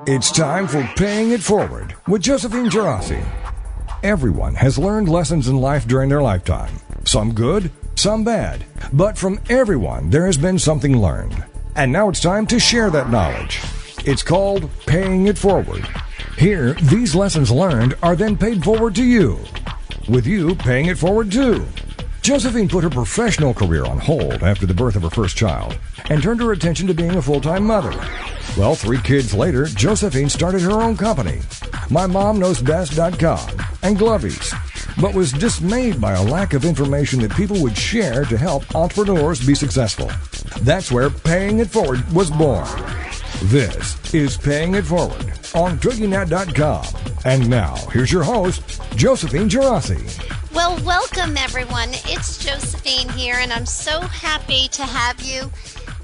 It's time for Paying It Forward with Josephine Gerasi. Everyone has learned lessons in life during their lifetime. Some good, some bad. But from everyone, there has been something learned. And now it's time to share that knowledge. It's called Paying It Forward. Here, these lessons learned are then paid forward to you, with you paying it forward too. Josephine put her professional career on hold after the birth of her first child and turned her attention to being a full-time mother. Well, 3 kids later, Josephine started her own company, MyMomKnowsBest.com and Glovies, but was dismayed by a lack of information that people would share to help entrepreneurs be successful. That's where Paying It Forward was born. This is Paying It Forward on TogiNet.com. And now, here's your host, Josephine Gerasi. Well, welcome everyone. It's Josephine here, and I'm so happy to have you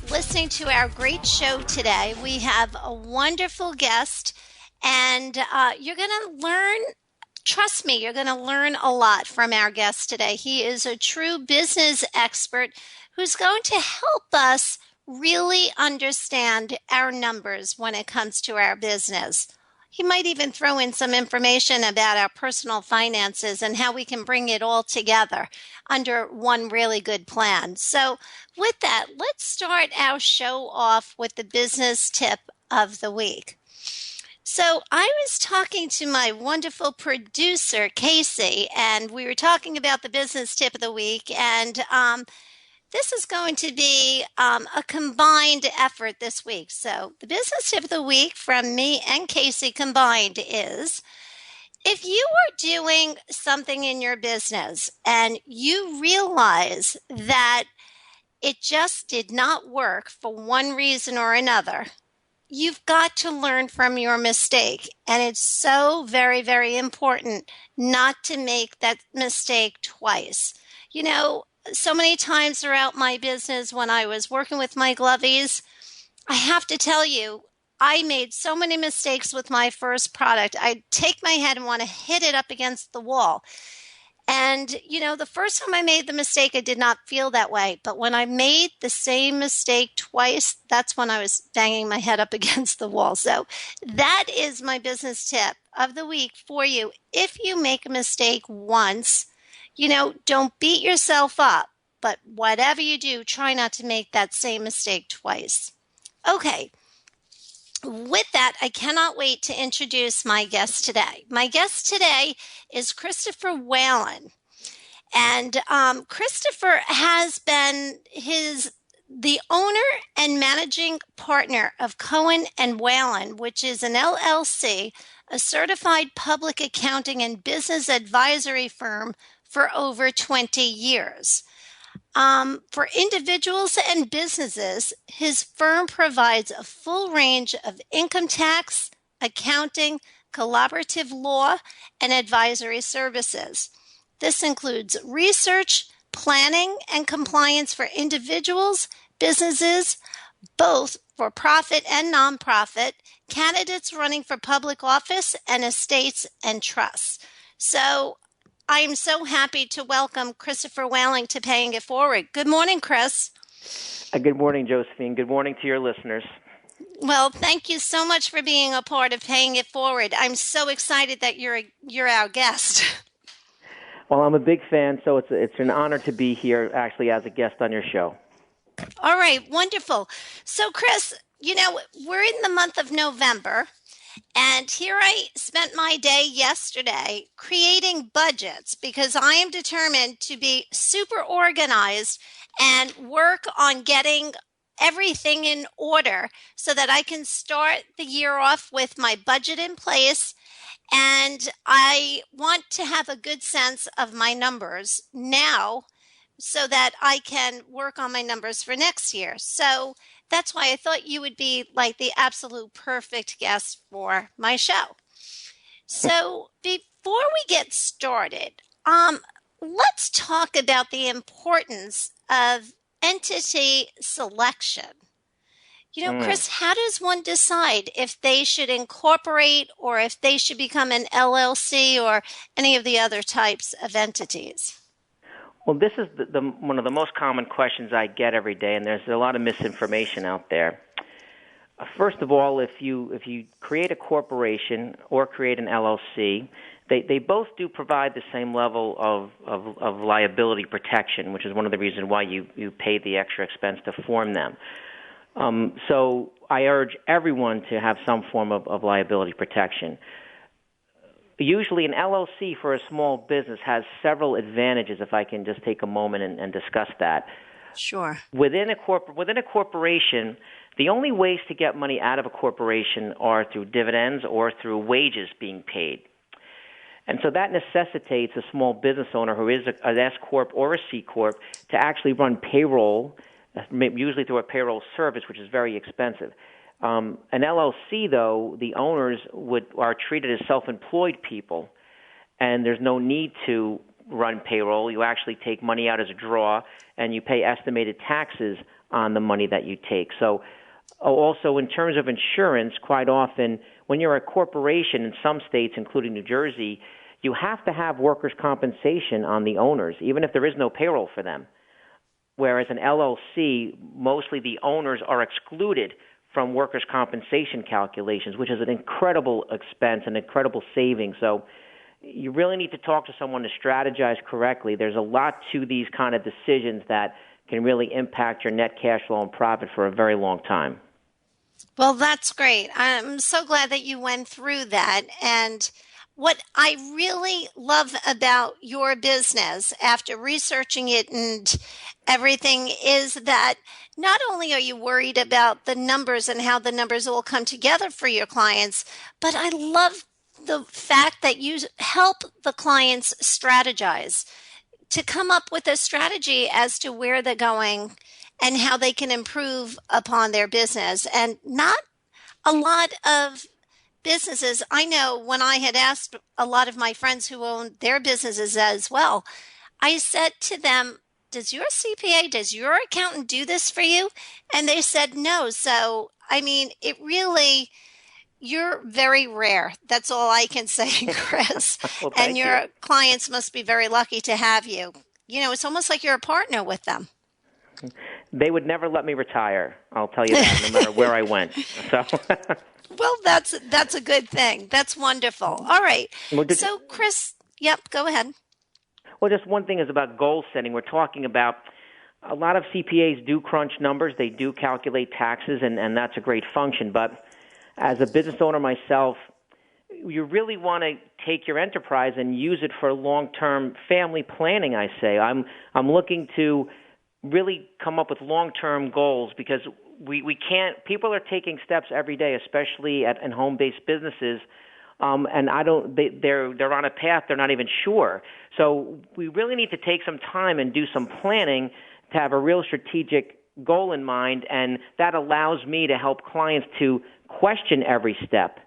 listening to our great show today. We have a wonderful guest, and you're going to learn, trust me, you're going to learn a lot from our guest today. He is a true business expert who's going to help us really understand our numbers when it comes to our business. He might even throw in some information about our personal finances and how we can bring it all together under one really good plan. So with that, let's start our show off with the business tip of the week. So I was talking to my wonderful producer, Casey, and we were talking about the business tip of the week, and this is going to be a combined effort this week. So the business tip of the week from me and Casey combined is, if you are doing something in your business and you realize that it just did not work for one reason or another, you've got to learn from your mistake. And it's so very, very important not to make that mistake twice. You know, so many times throughout my business when I was working with my Glovies, I have to tell you, I made so many mistakes with my first product. I'd take my head and want to hit it up against the wall. And, you know, the first time I made the mistake, I did not feel that way. But when I made the same mistake twice, that's when I was banging my head up against the wall. So that is my business tip of the week for you. If you make a mistake once, you know, don't beat yourself up, but whatever you do, try not to make that same mistake twice. Okay, with that, I cannot wait to introduce my guest today. My guest today is Christopher Whalen, and Christopher has been the owner and managing partner of Cohen and Whalen, which is an LLC, a certified public accounting and business advisory firm for over 20 years. For individuals and businesses, his firm provides a full range of income tax, accounting, collaborative law, and advisory services. This includes research, planning, and compliance for individuals, businesses, both for profit and nonprofit, candidates running for public office, and estates and trusts. So I am so happy to welcome Christopher Whalen to Paying It Forward. Good morning, Chris. Good morning, Josephine. Good morning to your listeners. Well, thank you so much for being a part of Paying It Forward. I'm so excited that you're our guest. Well, I'm a big fan, so it's an honor to be here actually as a guest on your show. All right, wonderful. So, Chris, you know, we're in the month of November. And here I spent my day yesterday creating budgets because I am determined to be super organized and work on getting everything in order so that I can start the year off with my budget in place. And I want to have a good sense of my numbers now so that I can work on my numbers for next year. So that's why I thought you would be like the absolute perfect guest for my show. So before we get started, let's talk about the importance of entity selection. You know, Chris, how does one decide if they should incorporate or if they should become an LLC or any of the other types of entities? Well, this is one of the most common questions I get every day, and there's a lot of misinformation out there. First of all, if you create a corporation or create an LLC, they both do provide the same level of liability protection, which is one of the reasons why you pay the extra expense to form them. So I urge everyone to have some form of liability protection. Usually an LLC for a small business has several advantages, if I can just take a moment and discuss that. Sure. Within a corporation, the only ways to get money out of a corporation are through dividends or through wages being paid. And so that necessitates a small business owner who is an S Corp or a C Corp to actually run payroll, usually through a payroll service, which is very expensive. An LLC, though, the owners are treated as self-employed people, and there's no need to run payroll. You actually take money out as a draw, and you pay estimated taxes on the money that you take. So also in terms of insurance, quite often when you're a corporation in some states, including New Jersey, you have to have workers' compensation on the owners, even if there is no payroll for them. Whereas an LLC, mostly the owners are excluded from workers' compensation calculations, which is an incredible expense, an incredible saving. So you really need to talk to someone to strategize correctly. There's a lot to these kind of decisions that can really impact your net cash flow and profit for a very long time. Well, that's great. I'm so glad that you went through that. And what I really love about your business after researching it and everything is that not only are you worried about the numbers and how the numbers all come together for your clients, but I love the fact that you help the clients strategize to come up with a strategy as to where they're going and how they can improve upon their business. And not a lot of businesses, I know when I had asked a lot of my friends who own their businesses as well, I said to them, does your CPA, does your accountant do this for you? And they said no. So, I mean, it really, you're very rare. That's all I can say, Chris. Well, and your you. clients must be very lucky to have you. You know, it's almost like you're a partner with them. They would never let me retire, I'll tell you that, no matter where I went. So, well, that's a good thing. That's wonderful. All right. So, Chris, yep, go ahead. Well, just one thing is about goal setting. We're talking about a lot of CPAs do crunch numbers. They do calculate taxes, and that's a great function. But as a business owner myself, you really want to take your enterprise and use it for long-term family planning, I say. I'm looking to really come up with long-term goals because we can't. People are taking steps every day, especially in home-based businesses, and they're on a path they're not even sure. So we really need to take some time and do some planning to have a real strategic goal in mind, and that allows me to help clients to question every step.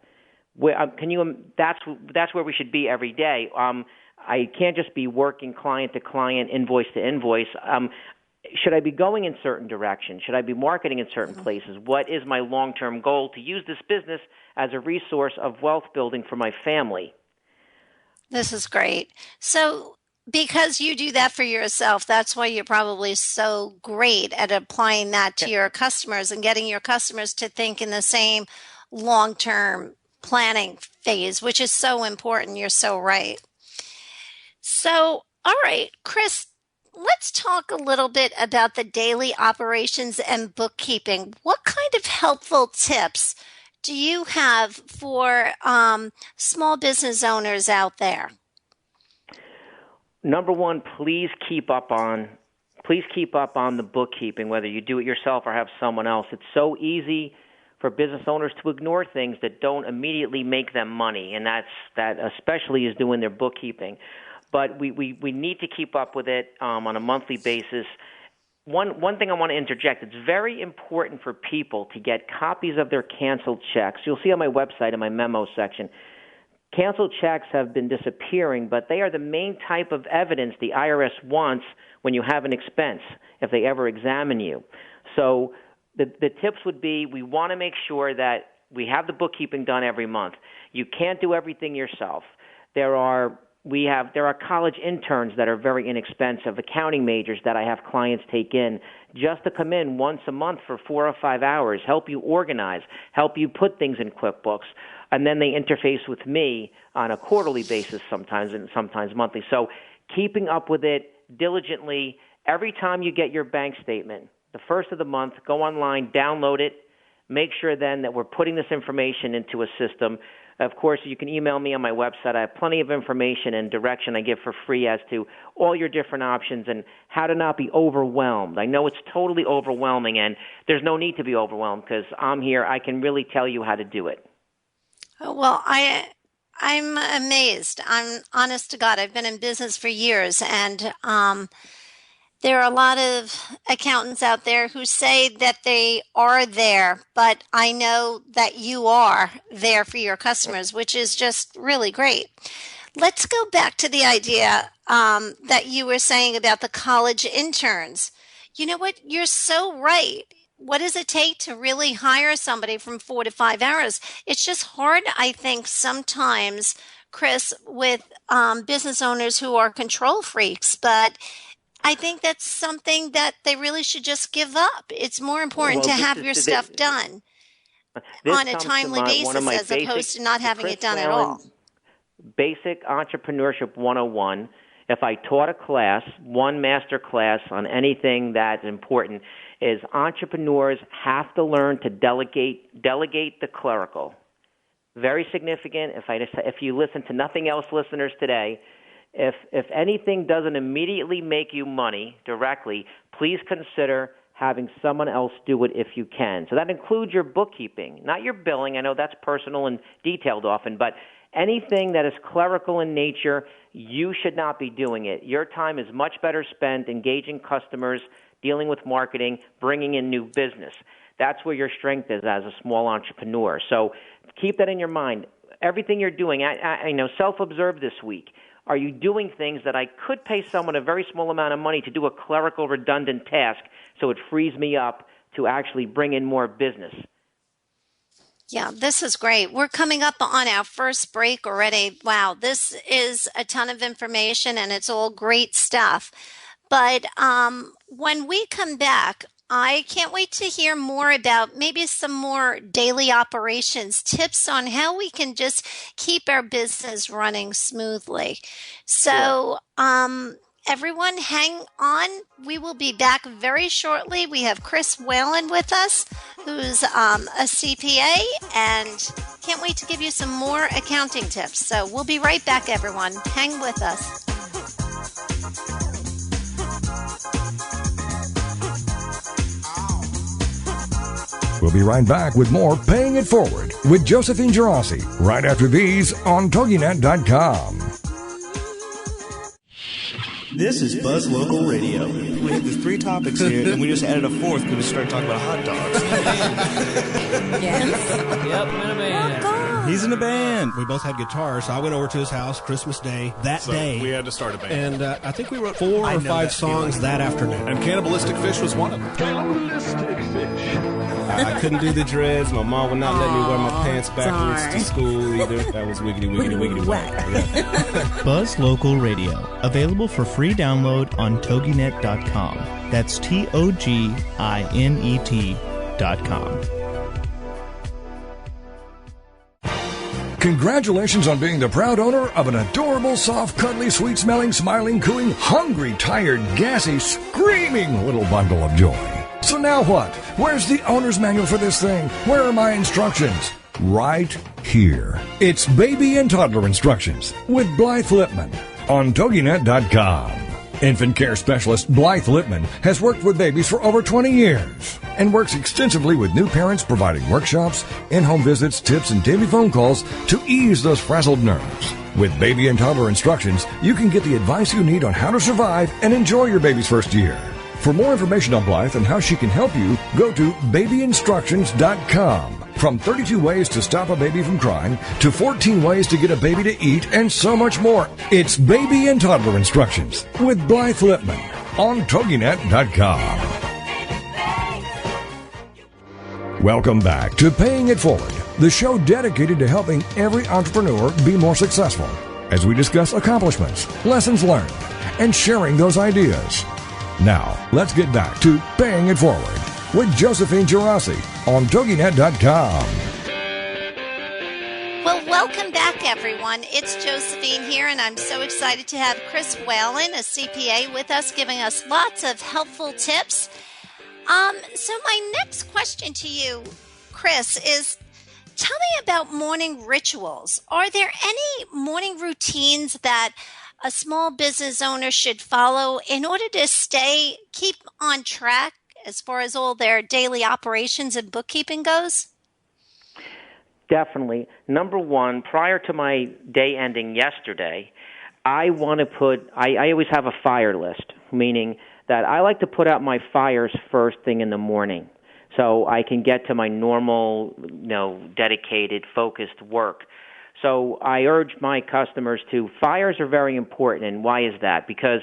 That's where we should be every day. I can't just be working client to client, invoice to invoice. Should I be going in certain directions? Should I be marketing in certain places? What is my long-term goal to use this business as a resource of wealth building for my family? This is great. So because you do that for yourself, that's why you're probably so great at applying that to your customers and getting your customers to think in the same long-term planning phase, which is so important. You're so right. So, all right, Chris, let's talk a little bit about the daily operations and bookkeeping. What kind of helpful tips do you have for small business owners out there? Number one, please keep up on the bookkeeping, whether you do it yourself or have someone else. It's so easy for business owners to ignore things that don't immediately make them money, and that especially is doing their bookkeeping. But we need to keep up with it on a monthly basis. One thing I want to interject, it's very important for people to get copies of their canceled checks. You'll see on my website in my memo section, canceled checks have been disappearing, but they are the main type of evidence the IRS wants when you have an expense, if they ever examine you. So the tips would be, we want to make sure that we have the bookkeeping done every month. You can't do everything yourself. There are there are college interns that are very inexpensive, accounting majors that I have clients take in just to come in once a month for 4 or 5 hours, help you organize, help you put things in QuickBooks, and then they interface with me on a quarterly basis sometimes and sometimes monthly. So keeping up with it diligently. Every time you get your bank statement, the first of the month, go online, download it, make sure then that we're putting this information into a system. Of course, you can email me on my website. I have plenty of information and direction I give for free as to all your different options and how to not be overwhelmed. I know it's totally overwhelming, and there's no need to be overwhelmed because I'm here. I can really tell you how to do it. Well, I'm amazed. I'm honest to God. I've been in business for years, and there are a lot of accountants out there who say that they are there, but I know that you are there for your customers, which is just really great. Let's go back to the idea that you were saying about the college interns. You know what? You're so right. What does it take to really hire somebody from 4 to 5 hours? It's just hard, I think, sometimes, Chris, with business owners who are control freaks, but I think that's something that they really should just give up. It's more important to have your stuff done on a timely basis as opposed to not having it done at all. Basic Entrepreneurship 101. If I taught a class, one master class on anything that's important, is entrepreneurs have to learn to delegate the clerical. Very significant. If you listen to nothing else, listeners, today, if anything doesn't immediately make you money directly, please consider having someone else do it if you can. So that includes your bookkeeping, not your billing. I know that's personal and detailed often, but anything that is clerical in nature, you should not be doing it. Your time is much better spent engaging customers, dealing with marketing, bringing in new business. That's where your strength is as a small entrepreneur. So keep that in your mind. Everything you're doing, I self-observe this week. Are you doing things that I could pay someone a very small amount of money to do a clerical redundant task so it frees me up to actually bring in more business? Yeah, this is great. We're coming up on our first break already. Wow, this is a ton of information and it's all great stuff. But when we come back, I can't wait to hear more about maybe some more daily operations, tips on how we can just keep our business running smoothly. So, everyone, hang on. We will be back very shortly. We have Chris Whalen with us, who's a CPA, and can't wait to give you some more accounting tips. So we'll be right back, everyone. Hang with us. We'll be right back with more Paying It Forward with Josephine Gerasi right after these on TogiNet.com. This is Buzz Local Radio. We have the 3 topics here, and we just added a 4th because we started talking about hot dogs. Yes. Yep, I'm in a band. He's in a band. We both had guitars, so I went over to his house Christmas Day day. We had to start a band. And I think we wrote 4 or 5 songs that afternoon. And Cannibalistic Fish was one of them. Cannibalistic Fish. I couldn't do the dreads. My mom would not let me wear my pants backwards to school either. That was wiggity whack. Yeah. Buzz Local Radio. Available for free download on TogiNet.com. That's TogiNet.com. Congratulations on being the proud owner of an adorable, soft, cuddly, sweet-smelling, smiling, cooing, hungry, tired, gassy, screaming little bundle of joy. So now what? Where's the owner's manual for this thing? Where are my instructions? Right here. It's Baby and Toddler Instructions with Blythe Lipman on TogiNet.com. Infant care specialist Blythe Lipman has worked with babies for over 20 years and works extensively with new parents, providing workshops, in-home visits, tips, and daily phone calls to ease those frazzled nerves. With Baby and Toddler Instructions, you can get the advice you need on how to survive and enjoy your baby's first year. For more information on Blythe and how she can help you, go to babyinstructions.com. From 32 ways to stop a baby from crying to 14 ways to get a baby to eat and so much more. It's Baby and Toddler Instructions with Blythe Lipman on TogiNet.com. Welcome back to Paying It Forward, the show dedicated to helping every entrepreneur be more successful. as we discuss accomplishments, lessons learned, and sharing those ideas. Now, let's get back to Paying It Forward with Josephine Girassi on TogiNet.com. Well, welcome back, everyone. It's Josephine here, and I'm so excited to have Chris Whalen, a CPA, with us, giving us lots of helpful tips. So my next question to you, Chris, is tell me about morning rituals. Are there any morning routines that a small business owner should follow in order to keep on track as far as all their daily operations and bookkeeping goes? Definitely. Number one, prior to my day ending yesterday, I always have a fire list, meaning that I like to put out my fires first thing in the morning so I can get to my normal, dedicated, focused work. So I urge my customers fires are very important. And why is that? Because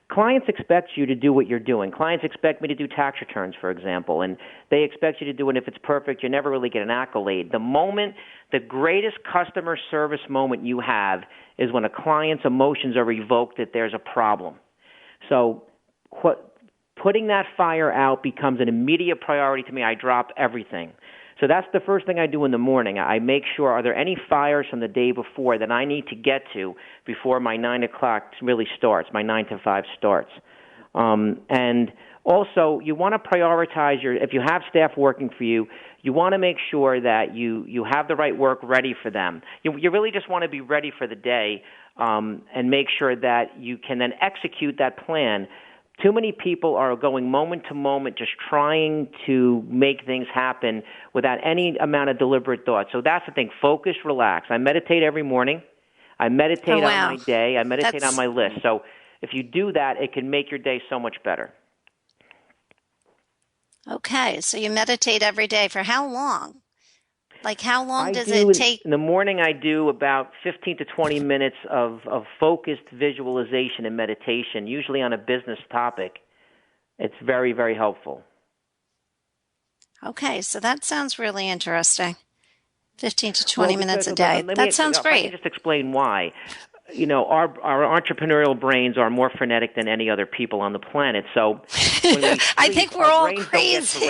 clients expect you to do what you're doing. Clients expect me to do tax returns, for example, and they expect you to do it. If it's perfect, you never really get an accolade. The greatest customer service moment you have is when a client's emotions are evoked that there's a problem. So putting that fire out becomes an immediate priority to me. I drop everything. So that's the first thing I do in the morning. I make sure, are there any fires from the day before that I need to get to before my 9 o'clock really starts, my 9 to 5 starts. And also, you want to prioritize if you have staff working for you, you want to make sure that you have the right work ready for them. You really just want to be ready for the day and make sure that you can then execute that plan. Too many people are going moment to moment just trying to make things happen without any amount of deliberate thought. So that's the thing. Focus, relax. I meditate every morning. I meditate on my day. I meditate on my list. So if you do that, it can make your day so much better. Okay, so you meditate every day. For how long? Like how long does it take? In the morning, I do about 15 to 20 minutes of focused visualization and meditation, usually on a business topic. It's very, very helpful. Okay, so that sounds really interesting. 15 to 20 minutes a day. That sounds great. Let me just explain why. Our entrepreneurial brains are more frenetic than any other people on the planet. So when we sleep, I think we're all crazy,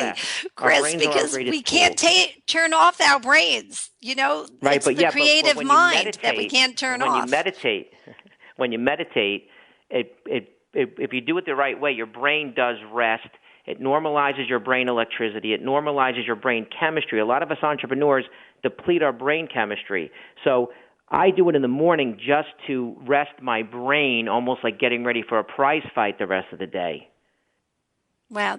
Chris, because we can't turn off our brains. Right, it's the creative mind that we can't turn off. When you meditate, if you do it the right way, your brain does rest. It normalizes your brain electricity. It normalizes your brain chemistry. A lot of us entrepreneurs deplete our brain chemistry. So I do it in the morning just to rest my brain, almost like getting ready for a prize fight the rest of the day. Wow,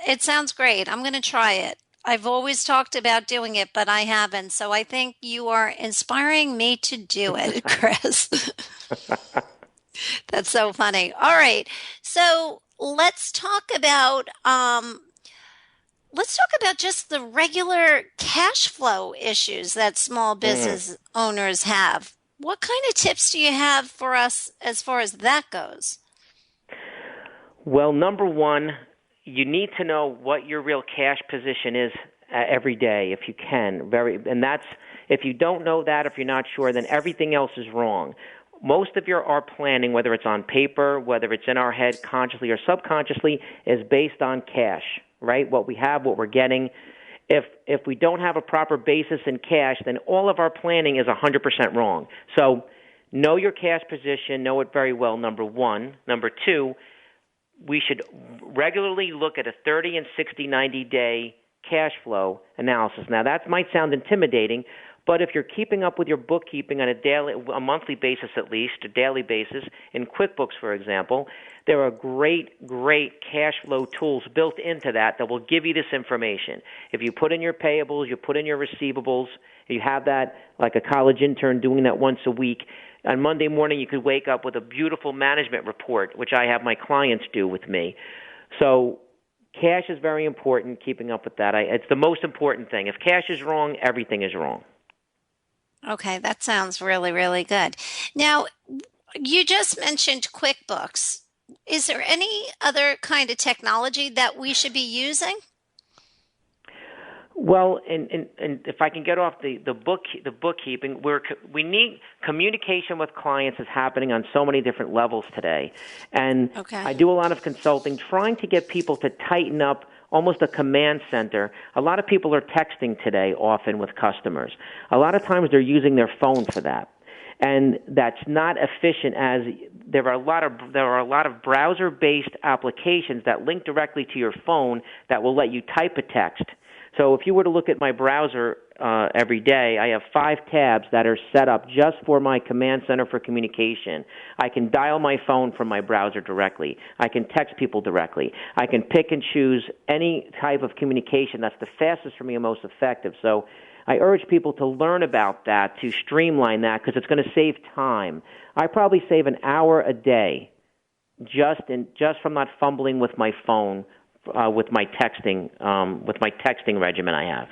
it sounds great. I'm going to try it. I've always talked about doing it, but I haven't. So I think you are inspiring me to do it, Chris. That's so funny. All right. So let's talk about just the regular cash flow issues that small business owners have. What kind of tips do you have for us as far as that goes? Well, number one, you need to know what your real cash position is every day, if you can. And that's, if you don't know that, if you're not sure, then everything else is wrong. Most of our planning, whether it's on paper, whether it's in our head consciously or subconsciously, is based on cash, right? What we have, what we're getting. If we don't have a proper basis in cash, then all of our planning is 100% wrong. So know your cash position, know it very well, number one. Number two, we should regularly look at a 30 and 60, 90-day cash flow analysis. Now, that might sound intimidating, but if you're keeping up with your bookkeeping on a monthly basis at least, a daily basis, in QuickBooks, for example, there are great cash flow tools built into that will give you this information. If you put in your payables, you put in your receivables, you have that like a college intern doing that once a week. On Monday morning, you could wake up with a beautiful management report, which I have my clients do with me. So cash is very important, keeping up with that. It's the most important thing. If cash is wrong, everything is wrong. Okay, that sounds really, really good. Now, you just mentioned QuickBooks. Is there any other kind of technology that we should be using? Well, and if I can get off the bookkeeping, we need communication with clients is happening on so many different levels today, and I do a lot of consulting, trying to get people to tighten up almost a command center. A lot of people are texting today, often with customers. A lot of times they're using their phone for that, and that's not efficient. As there are a lot of browser-based applications that link directly to your phone that will let you type a text. So if you were to look at my browser every day, I have 5 tabs that are set up just for my command center for communication. I can dial my phone from my browser directly. I can text people directly. I can pick and choose any type of communication that's the fastest for me and most effective. So I urge people to learn about that, to streamline that, because it's going to save time. I probably save an hour a day just from not fumbling with my phone. With my texting regimen I have.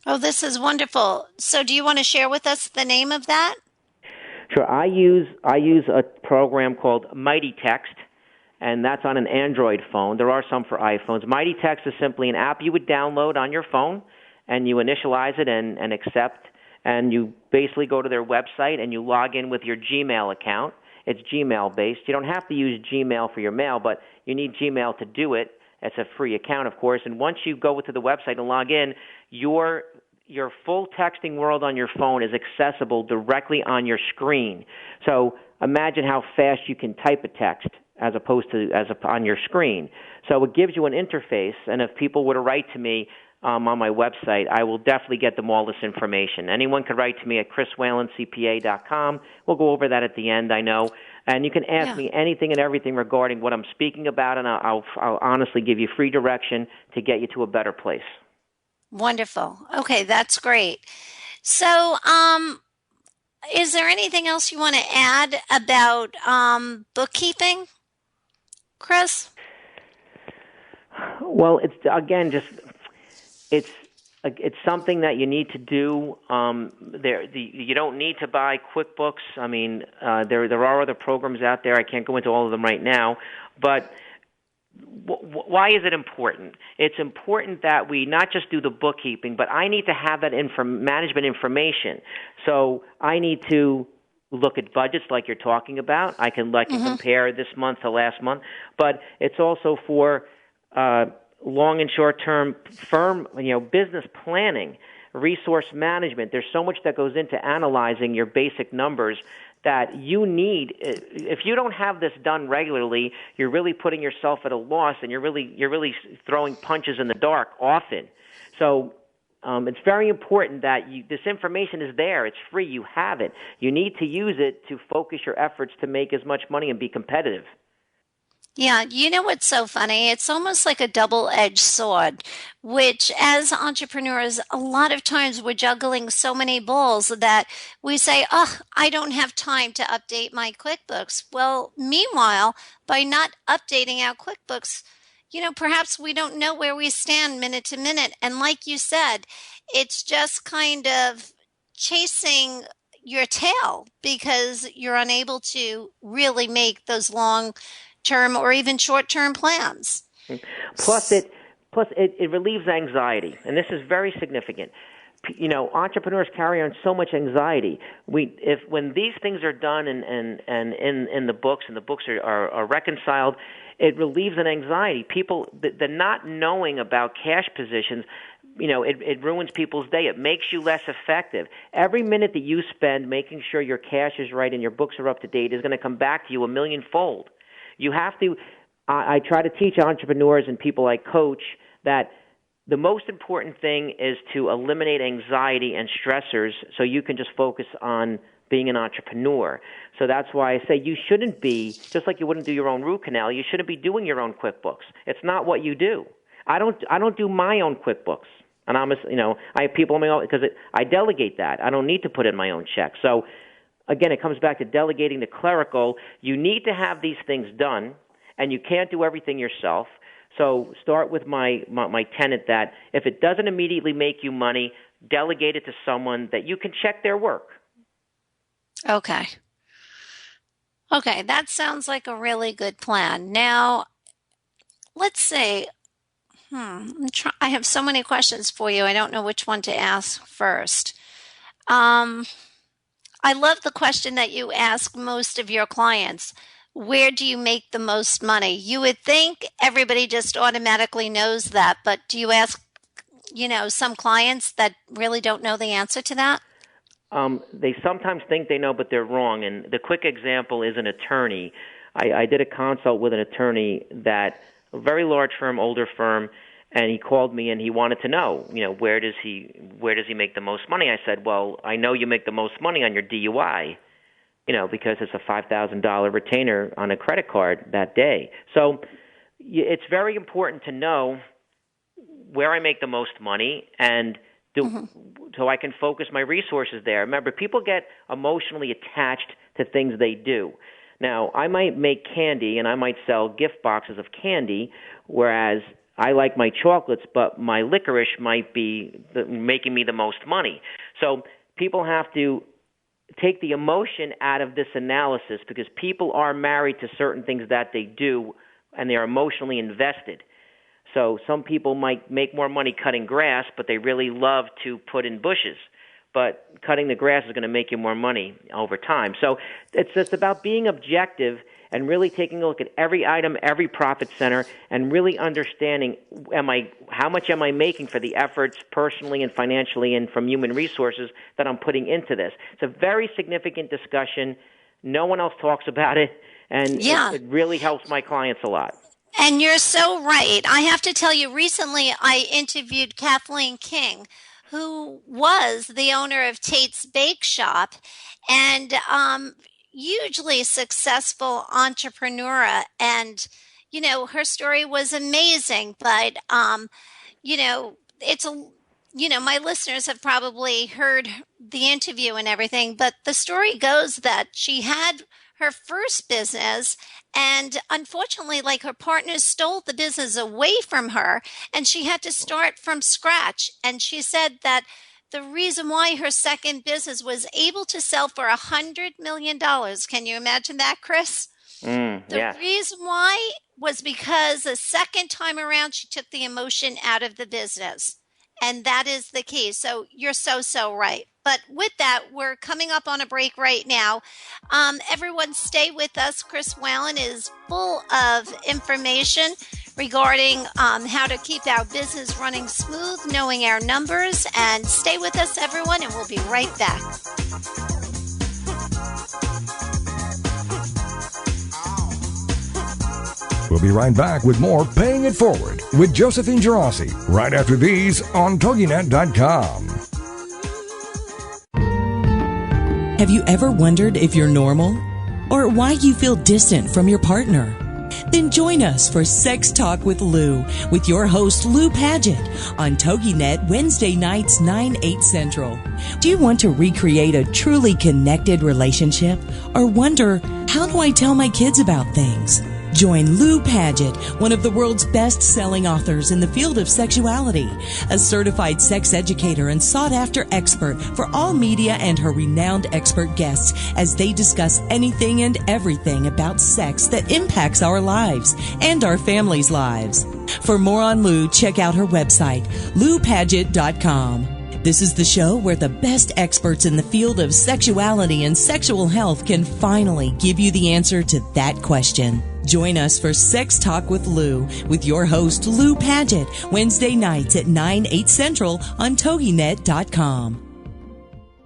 Oh, this is wonderful. So do you want to share with us the name of that? Sure. I use a program called Mighty Text, and that's on an Android phone. There are some for iPhones. Mighty Text is simply an app you would download on your phone, and you initialize it and accept, and you basically go to their website and you log in with your Gmail account. It's Gmail-based. You don't have to use Gmail for your mail, but you need Gmail to do it. It's a free account, of course, and once you go to the website and log in, your full texting world on your phone is accessible directly on your screen. So imagine how fast you can type a text as opposed to on your screen. So it gives you an interface, and if people were to write to me on my website, I will definitely get them all this information. Anyone could write to me at chriswhalencpa.com. We'll go over that at the end, I know. And you can ask me anything and everything regarding what I'm speaking about, and I'll honestly give you free direction to get you to a better place. Wonderful. Okay, that's great. So, is there anything else you want to add about bookkeeping, Chris? Well, it's something that you need to do. You don't need to buy QuickBooks. I mean, there are other programs out there. I can't go into all of them right now. But why is it important? It's important that we not just do the bookkeeping, but I need to have that management information. So I need to look at budgets like you're talking about. I can compare this month to last month. But it's also for long and short-term firm, business planning, resource management. There's so much that goes into analyzing your basic numbers that you need. If you don't have this done regularly, you're really putting yourself at a loss, and you're really throwing punches in the dark often. So it's very important that this information is there. It's free. You have it. You need to use it to focus your efforts to make as much money and be competitive. Yeah, you know what's so funny? It's almost like a double-edged sword, which as entrepreneurs, a lot of times we're juggling so many balls that we say, oh, I don't have time to update my QuickBooks. Well, meanwhile, by not updating our QuickBooks, perhaps we don't know where we stand minute to minute. And like you said, it's just kind of chasing your tail because you're unable to really make those long-term or even short-term plans. Plus it relieves anxiety, and this is very significant. Entrepreneurs carry on so much anxiety. When these things are done and in the books, and the books are reconciled, it relieves an anxiety. People, the not knowing about cash positions, it ruins people's day. It makes you less effective. Every minute that you spend making sure your cash is right and your books are up to date is going to come back to you a millionfold. You have to. I try to teach entrepreneurs and people I coach that the most important thing is to eliminate anxiety and stressors so you can just focus on being an entrepreneur. So that's why I say you shouldn't be, just like you wouldn't do your own root canal, you shouldn't be doing your own QuickBooks. It's not what you do. I don't do my own QuickBooks. And I have people because I delegate that. I don't need to put in my own check. So again, it comes back to delegating the clerical. You need to have these things done, and you can't do everything yourself. So start with my tenet that if it doesn't immediately make you money, delegate it to someone that you can check their work. Okay, that sounds like a really good plan. Now, let's say, I have so many questions for you. I don't know which one to ask first. I love the question that you ask most of your clients. Where do you make the most money? You would think everybody just automatically knows that, but do you ask, some clients that really don't know the answer to that? They sometimes think they know, but they're wrong. And the quick example is an attorney. I did a consult with an attorney that a very large firm, older firm, and he called me and he wanted to know, where does he make the most money? I said, well, I know you make the most money on your DUI, because it's a $5,000 retainer on a credit card that day. So it's very important to know where I make the most money and so I can focus my resources there. Remember, people get emotionally attached to things they do. Now, I might make candy and I might sell gift boxes of candy, whereas I like my chocolates, but my licorice might be making me the most money. So people have to take the emotion out of this analysis because people are married to certain things that they do and they are emotionally invested. So some people might make more money cutting grass, but they really love to put in bushes. But cutting the grass is going to make you more money over time. So it's just about being objective and really taking a look at every item, every profit center, and really understanding how much am I making for the efforts personally and financially and from human resources that I'm putting into this. It's a very significant discussion. No one else talks about it, and it really helps my clients a lot. And you're so right. I have to tell you, recently I interviewed Kathleen King, who was the owner of Tate's Bake Shop and hugely successful entrepreneur. And, her story was amazing. But, my listeners have probably heard the interview and everything. But the story goes that she had her first business, and unfortunately, her partners stole the business away from her, and she had to start from scratch. And she said that the reason why her second business was able to sell for $100 million, can you imagine that, Chris? The reason why was because the second time around, she took the emotion out of the business. And that is the key. So you're so right. But with that, we're coming up on a break right now. Everyone stay with us. Chris Whalen is full of information regarding how to keep our business running smooth, knowing our numbers. And stay with us, everyone, and we'll be right back. We'll be right back with more Paying It Forward with Josephine Girassi right after these on TogiNet.com. Have you ever wondered if you're normal or why you feel distant from your partner? Then join us for Sex Talk with Lou with your host Lou Paget on TogiNet Wednesday nights 9/8 Central. Do you want to recreate a truly connected relationship or wonder, how do I tell my kids about things? Join Lou Paget, one of the world's best-selling authors in the field of sexuality, a certified sex educator and sought-after expert for all media, and her renowned expert guests as they discuss anything and everything about sex that impacts our lives and our families' lives. For more on Lou, check out her website, loupaget.com. This is the show where the best experts in the field of sexuality and sexual health can finally give you the answer to that question. Join us for Sex Talk with Lou with your host Lou Paget, Wednesday nights at 9/8 Central on TogiNet.com.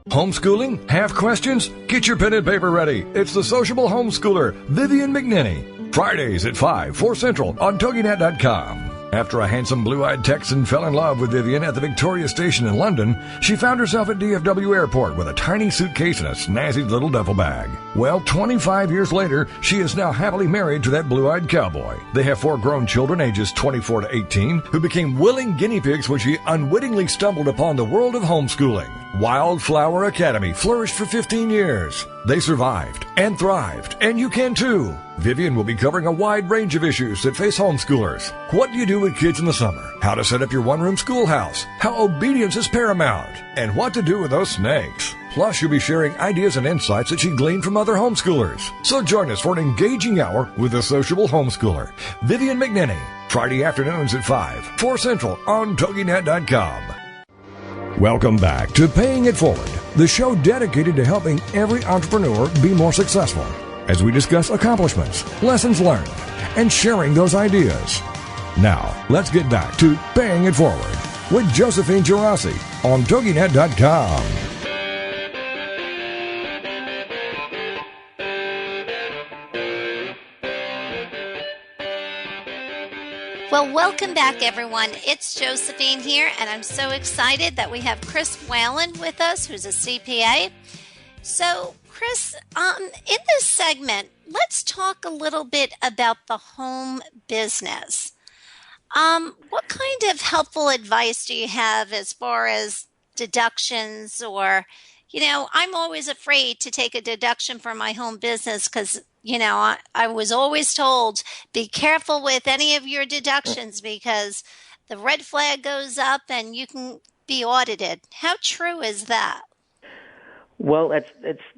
Homeschooling? Have questions? Get your pen and paper ready. It's the sociable homeschooler, Vivian McNinney. Fridays at 5, 4 Central on TogiNet.com. After a handsome blue-eyed Texan fell in love with Vivian at the Victoria Station in London, she found herself at DFW Airport with a tiny suitcase and a snazzy little duffel bag. Well, 25 years later, she is now happily married to that blue-eyed cowboy. They have 4 grown children ages 24 to 18 who became willing guinea pigs when she unwittingly stumbled upon the world of homeschooling. Wildflower Academy flourished for 15 years. They survived and thrived, and you can too. Vivian will be covering a wide range of issues that face homeschoolers. What do you do with kids in the summer? How to set up your one-room schoolhouse? How obedience is paramount? And what to do with those snakes? Plus, you'll be sharing ideas and insights that she gleaned from other homeschoolers. So join us for an engaging hour with the sociable homeschooler, Vivian McNinney. Friday afternoons at 5, 4 Central on TogiNet.com. Welcome back to Paying It Forward, the show dedicated to helping every entrepreneur be more successful as we discuss accomplishments, lessons learned, and sharing those ideas. Now, let's get back to Paying It Forward with Josephine Girassi on TogiNet.com. Well, welcome back, everyone. It's Josephine here, and I'm so excited that we have Chris Whalen with us, who's a CPA. So, Chris, in this segment, let's talk a little bit about the home business. What kind of helpful advice do you have as far as deductions or, I'm always afraid to take a deduction for my home business because, I was always told, be careful with any of your deductions because the red flag goes up and you can be audited. How true is that? Well,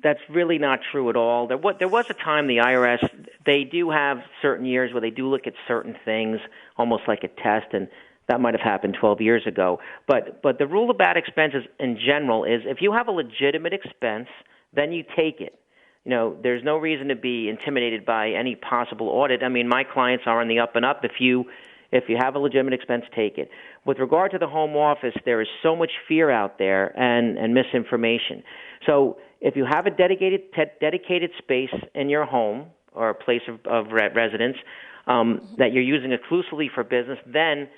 that's really not true at all. There was a time the IRS, they do have certain years where they do look at certain things, almost like a test, and that might have happened 12 years ago. But the rule about expenses in general is if you have a legitimate expense, then you take it. There's no reason to be intimidated by any possible audit. I mean, my clients are on the up and up. If you have a legitimate expense, take it. With regard to the home office, there is so much fear out there and misinformation. So if you have a dedicated space in your home or a place of residence that you're using exclusively for business, then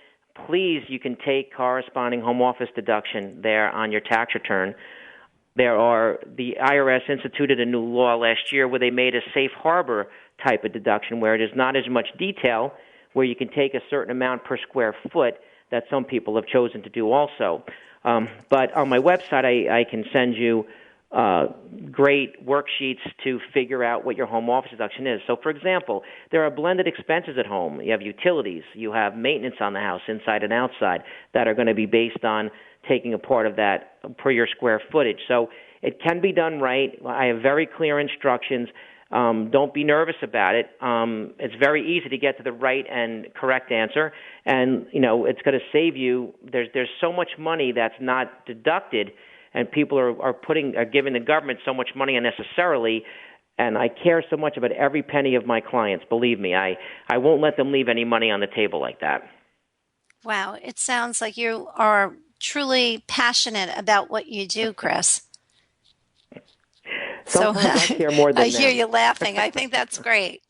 please, you can take corresponding home office deduction there on your tax return. The IRS instituted a new law last year where they made a safe harbor type of deduction where it is not as much detail, where you can take a certain amount per square foot that some people have chosen to do also. But on my website, I can send you great worksheets to figure out what your home office deduction is. So, for example, there are blended expenses at home. You have utilities. You have maintenance on the house, inside and outside, that are going to be based on taking a part of that per your square footage. So it can be done right. I have very clear instructions. Don't be nervous about it. It's very easy to get to the right and correct answer, and it's going to save you. There's so much money that's not deducted, and people are giving the government so much money unnecessarily. And I care so much about every penny of my clients. Believe me, I won't let them leave any money on the table like that. Wow, it sounds like you are truly passionate about what you do, Chris. Sometimes I care more than I hear you laughing. I think that's great.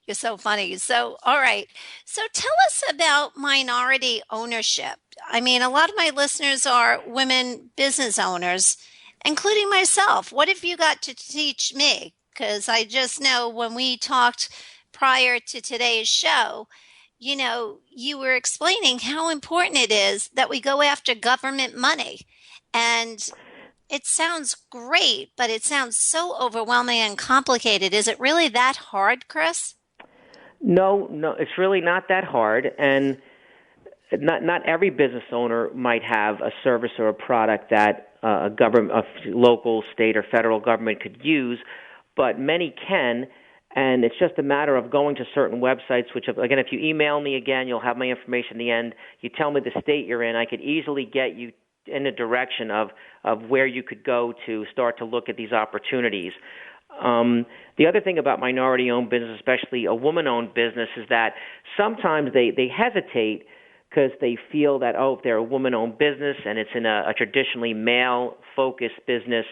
You're so funny. So, all right. So tell us about minority ownership. I mean, a lot of my listeners are women business owners, including myself. What have you got to teach me? Because I just know when we talked prior to today's show, you were explaining how important it is that we go after government money. And it sounds great, but it sounds so overwhelming and complicated. Is it really that hard, Chris? No, it's really not that hard. And not every business owner might have a service or a product that a local, state, or federal government could use, but many can. And it's just a matter of going to certain websites, which, again, if you email me again, you'll have my information in the end. You tell me the state you're in, I could easily get you in the direction of where you could go to start to look at these opportunities. The other thing about minority-owned business, especially a woman-owned business, is that sometimes they hesitate because they feel that, if they're a woman-owned business and it's in a traditionally male-focused business,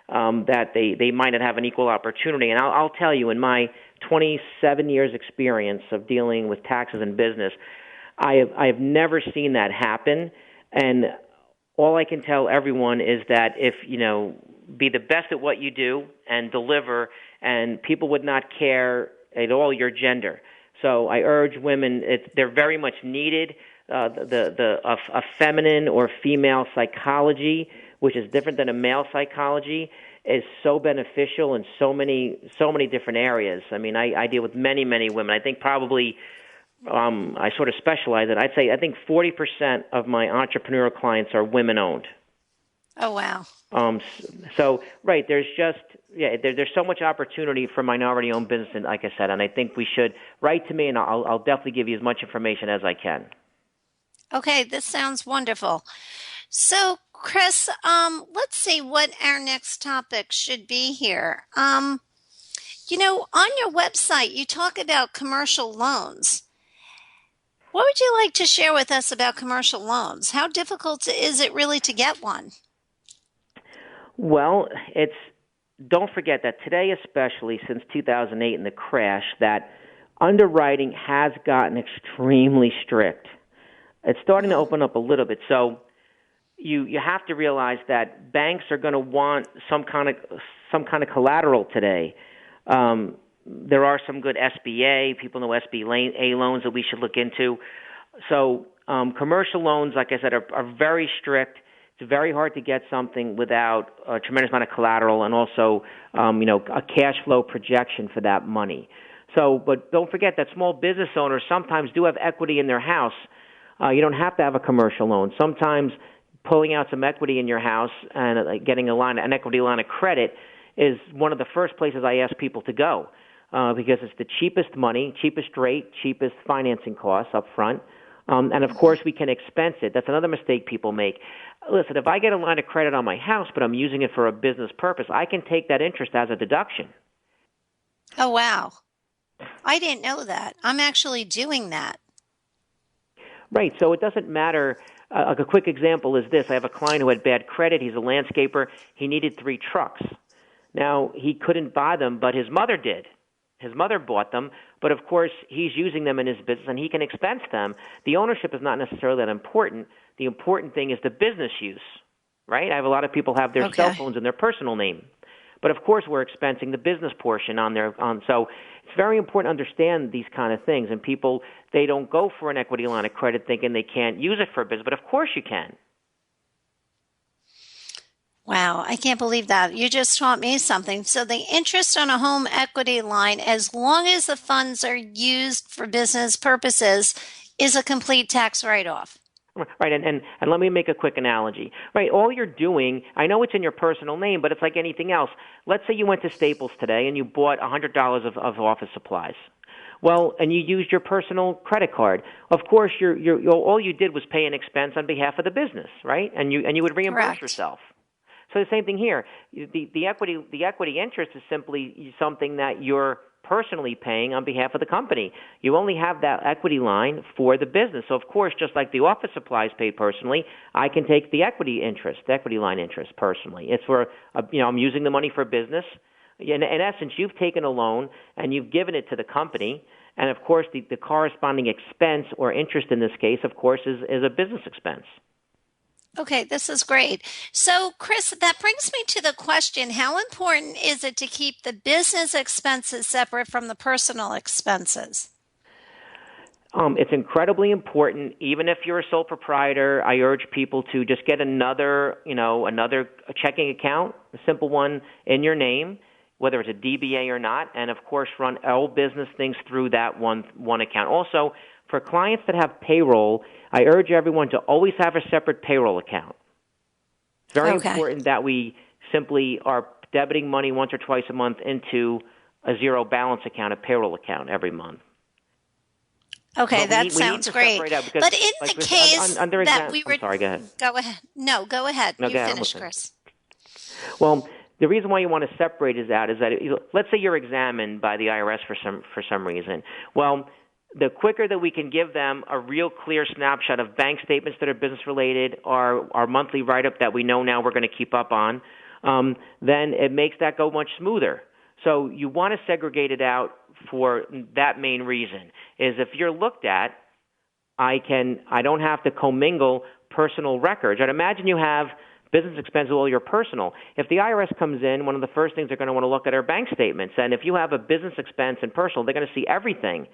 that they might not have an equal opportunity. And I'll tell you, in my 27 years experience of dealing with taxes and business, I have never seen that happen. And all I can tell everyone is that if, be the best at what you do and deliver, and people would not care at all your gender. So I urge women, they're very much needed. A feminine or female psychology, which is different than a male psychology, is so beneficial in so many different areas. I mean, I deal with many women. I think probably I sort of specialize it. I think 40% of my entrepreneurial clients are women-owned. Oh, wow. So right, there's just there's so much opportunity for minority-owned business, and like I said, and I think we should write to me, and I'll definitely give you as much information as I can. Okay, this sounds wonderful. So, Chris, let's see what our next topic should be here. On your website, you talk about commercial loans. What would you like to share with us about commercial loans? How difficult is it really to get one? Well, don't forget that today, especially since 2008 and the crash, that underwriting has gotten extremely strict. It's starting to open up a little bit. So you have to realize that banks are going to want some kind of collateral today. There are some good SBA, people know SBA loans that we should look into. So commercial loans, like I said, are very strict. It's very hard to get something without a tremendous amount of collateral and also, a cash flow projection for that money. So, but don't forget that small business owners sometimes do have equity in their house. You don't have to have a commercial loan. Sometimes pulling out some equity in your house and getting an equity line of credit is one of the first places I ask people to go because it's the cheapest money, cheapest rate, cheapest financing costs up front. And, of course, we can expense it. That's another mistake people make. Listen, if I get a line of credit on my house, but I'm using it for a business purpose, I can take that interest as a deduction. Oh, wow. I didn't know that. I'm actually doing that. Right. So it doesn't matter. A quick example is this. I have a client who had bad credit. He's a landscaper. He needed 3 trucks. Now, he couldn't buy them, but his mother did. His mother bought them, but of course he's using them in his business and he can expense them. The ownership is not necessarily that important. The important thing is the business use, right? I have a lot of people have their cell phones in their personal name. But of course we're expensing the business portion so it's very important to understand these kind of things, and people, they don't go for an equity line of credit thinking they can't use it for a business, but of course you can. Wow, I can't believe that. You just taught me something. So the interest on a home equity line, as long as the funds are used for business purposes, is a complete tax write-off. Right, and let me make a quick analogy. Right, all you're doing, I know it's in your personal name, but it's like anything else. Let's say you went to Staples today and you bought $100 of office supplies. Well, and you used your personal credit card. Of course, all you did was pay an expense on behalf of the business, right? And you would reimburse yourself. So the same thing here. The equity interest is simply something that you're personally paying on behalf of the company. You only have that equity line for the business. So of course, just like the office supplies paid personally, I can take the equity line interest personally. It's for I'm using the money for business. In essence, you've taken a loan and you've given it to the company, and of course, the corresponding expense or interest in this case, of course, is a business expense. Okay, this is great. So, Chris, that brings me to the question, how important is it to keep the business expenses separate from the personal expenses? It's incredibly important. Even if you're a sole proprietor, I urge people to just get another checking account, a simple one in your name, whether it's a DBA or not, and of course run all business things through that one account. Also, for clients that have payroll, I urge everyone to always have a separate payroll account. It's very important that we simply are debiting money once or twice a month into a zero balance account, a payroll account every month. Okay, that sounds great. But in the case that we were... I'm sorry, go ahead. Go ahead. No, go ahead. You finish, Chris. Well, the reason why you want to separate is that let's say you're examined by the IRS for some reason. Well, the quicker that we can give them a real clear snapshot of bank statements that are business-related, our monthly write-up that we know now we're going to keep up on, then it makes that go much smoother. So you want to segregate it out for that main reason, is if you're looked at, I don't have to commingle personal records. I'd imagine you have business expenses, all your personal. If the IRS comes in, one of the first things they're going to want to look at are bank statements. And if you have a business expense and personal, they're going to see everything.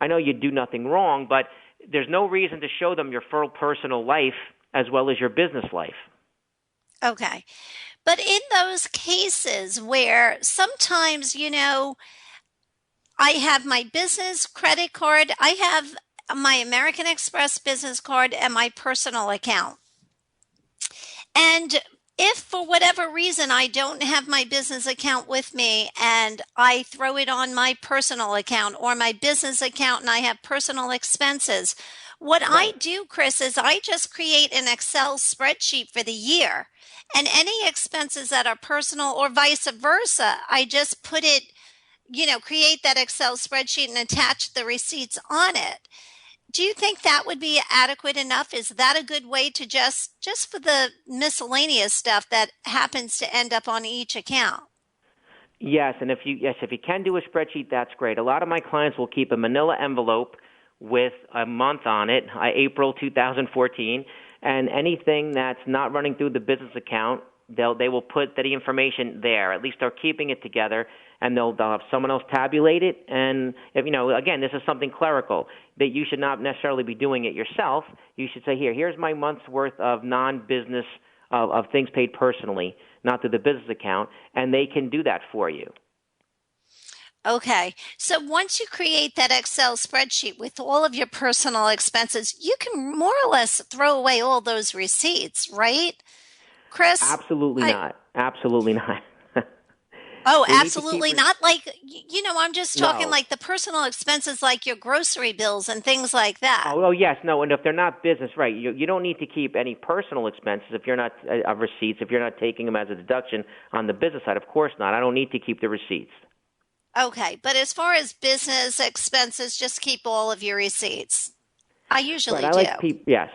I know you do nothing wrong, but there's no reason to show them your full personal life as well as your business life. Okay. But in those cases where sometimes, I have my business credit card, I have my American Express business card and my personal account. And if for whatever reason I don't have my business account with me and I throw it on my personal account or my business account and I have personal expenses, what I do, Chris, is I just create an Excel spreadsheet for the year. And any expenses that are personal or vice versa, I just put it, create that Excel spreadsheet and attach the receipts on it. Do you think that would be adequate enough? Is that a good way to just for the miscellaneous stuff that happens to end up on each account? Yes, and if you can do a spreadsheet, that's great. A lot of my clients will keep a manila envelope with a month on it, April 2014, and anything that's not running through the business account, they will put the information there. At least they're keeping it together, and they'll have someone else tabulate it. And if again, this is something clerical that you should not necessarily be doing it yourself. You should say, here's my month's worth of non-business of things paid personally, not through the business account, and they can do that for you. Okay. So once you create that Excel spreadsheet with all of your personal expenses, you can more or less throw away all those receipts, right, Chris? Absolutely not. Absolutely not. Oh, absolutely not. Like, I'm just talking like the personal expenses, like your grocery bills and things like that. Oh, yes. No, and if they're not business, right, you don't need to keep any personal expenses if you're not receipts, if you're not taking them as a deduction on the business side. Of course not. I don't need to keep the receipts. Okay, but as far as business expenses, just keep all of your receipts. I usually do. Yes.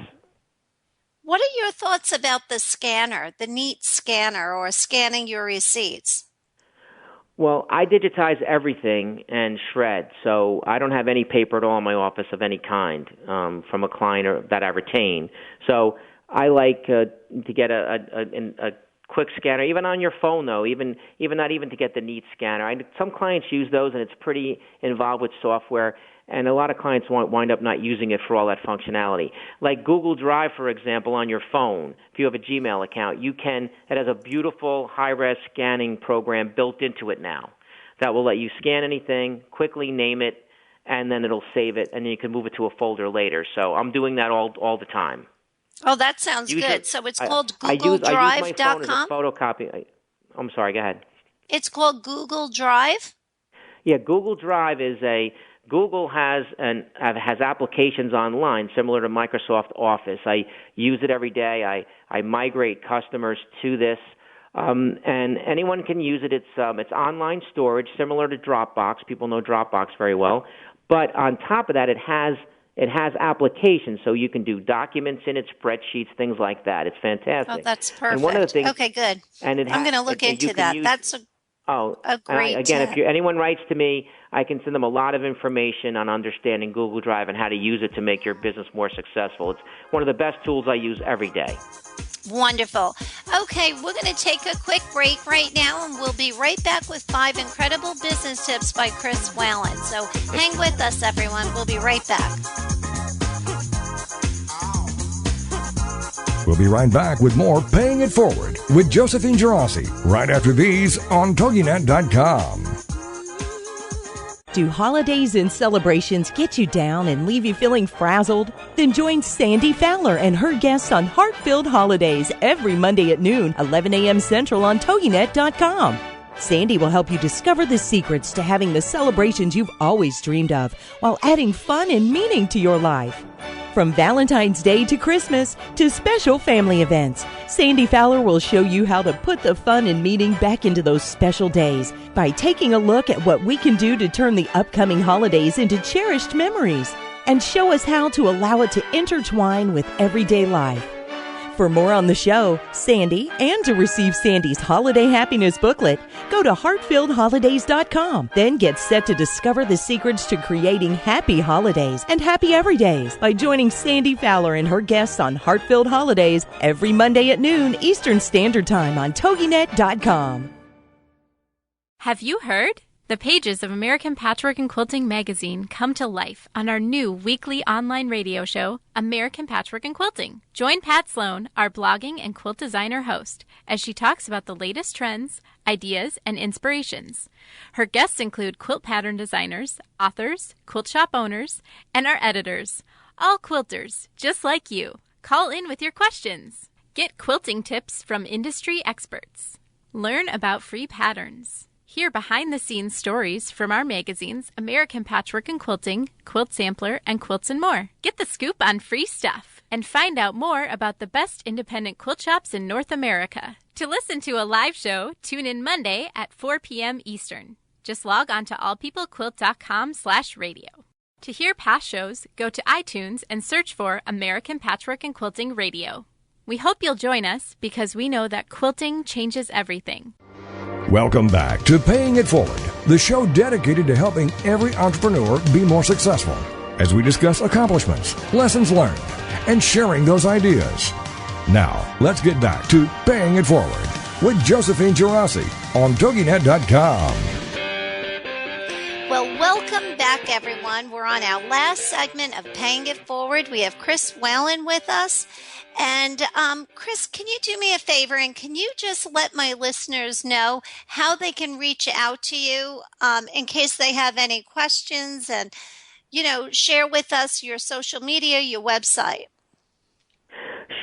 What are your thoughts about the scanner, the neat scanner, or scanning your receipts? Well, I digitize everything and shred, so I don't have any paper at all in my office of any kind from a client that I retain. So I like to get a quick scanner, even on your phone, though, even not even to get the neat scanner. Some clients use those, and it's pretty involved with software, and a lot of clients wind up not using it for all that functionality. Like Google Drive, for example, on your phone, if you have a Gmail account, it has a beautiful high-res scanning program built into it now that will let you scan anything, quickly name it, and then it'll save it, and then you can move it to a folder later. So I'm doing that all the time. Oh, that sounds good. So it's called GoogleDrive.com? I use my phone as a photocopy. I'm sorry, go ahead. It's called Google Drive? Yeah, Google Drive is Google has applications online similar to Microsoft Office. I use it every day. I migrate customers to this, and anyone can use it. It's online storage similar to Dropbox. People know Dropbox very well. But on top of that, it has applications, so you can do documents in it, spreadsheets, things like that. It's fantastic. Oh, that's perfect. And one of the things, okay, good. I'm going to look into that. That's a great tip. If anyone writes to me, I can send them a lot of information on understanding Google Drive and how to use it to make your business more successful. It's one of the best tools I use every day. Wonderful. Okay, we're going to take a quick break right now, and we'll be right back with 5 incredible business tips by Chris Whalen. So hang with us, everyone. We'll be right back. We'll be right back with more Paying It Forward with Josephine Gerasi right after these on TogiNet.com. Do holidays and celebrations get you down and leave you feeling frazzled? Then join Sandy Fowler and her guests on Heart-Filled Holidays every Monday at noon, 11 a.m. Central on TogiNet.com. Sandy will help you discover the secrets to having the celebrations you've always dreamed of while adding fun and meaning to your life. From Valentine's Day to Christmas to special family events, Sandy Fowler will show you how to put the fun and meaning back into those special days by taking a look at what we can do to turn the upcoming holidays into cherished memories and show us how to allow it to intertwine with everyday life. For more on the show, Sandy, and to receive Sandy's Holiday Happiness booklet, go to heartfilledholidays.com. Then get set to discover the secrets to creating happy holidays and happy everydays by joining Sandy Fowler and her guests on Heart-Filled Holidays every Monday at noon Eastern Standard Time on TogiNet.com. Have you heard? The pages of American Patchwork and Quilting magazine come to life on our new weekly online radio show, American Patchwork and Quilting. Join Pat Sloan, our blogging and quilt designer host, as she talks about the latest trends, ideas, and inspirations. Her guests include quilt pattern designers, authors, quilt shop owners, and our editors, all quilters, just like you. Call in with your questions. Get quilting tips from industry experts. Learn about free patterns. Hear behind-the-scenes stories from our magazines, American Patchwork and Quilting, Quilt Sampler, and Quilts and More. Get the scoop on free stuff and find out more about the best independent quilt shops in North America. To listen to a live show, tune in Monday at 4 p.m. Eastern. Just log on to allpeoplequilt.com/radio. To hear past shows, go to iTunes and search for American Patchwork and Quilting Radio. We hope you'll join us because we know that quilting changes everything. Welcome back to Paying It Forward, the show dedicated to helping every entrepreneur be more successful as we discuss accomplishments, lessons learned, and sharing those ideas. Now, let's get back to Paying It Forward with Josephine Girassi on TogiNet.com. Well, welcome back, everyone. We're on our last segment of Paying It Forward. We have Chris Whalen with us. And Chris, can you do me a favor and can you just let my listeners know how they can reach out to you in case they have any questions and, share with us your social media, your website?